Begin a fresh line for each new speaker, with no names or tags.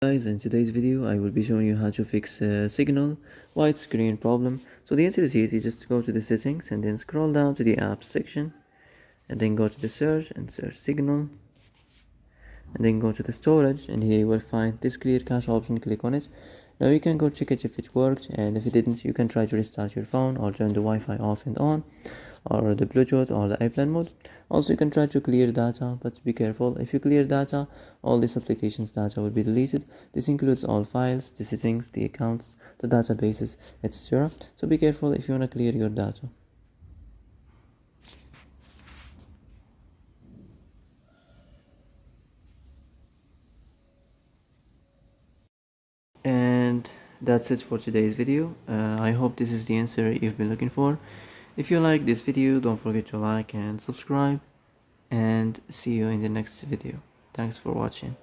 Guys, in today's video I will be showing you how to fix a signal white screen problem. So the answer is easy. Just go to the settings and then scroll down to the apps section and then go to the search and search signal and then go to the storage, and here you will find this clear cache option. Click on it. Now you can go check it if it worked, and if it didn't you can try to restart your phone or turn the Wi-Fi off and on, or the Bluetooth or the airplane mode. Also you can try to clear data, but be careful. If you clear data, all this application's data will be deleted. This includes all files, the settings, the accounts, the databases, etc. So be careful if you want to clear your data. And that's it for today's video. I hope this is the answer you've been looking for. If you like this video, don't forget to like and subscribe, and see you in the next video. Thanks for watching.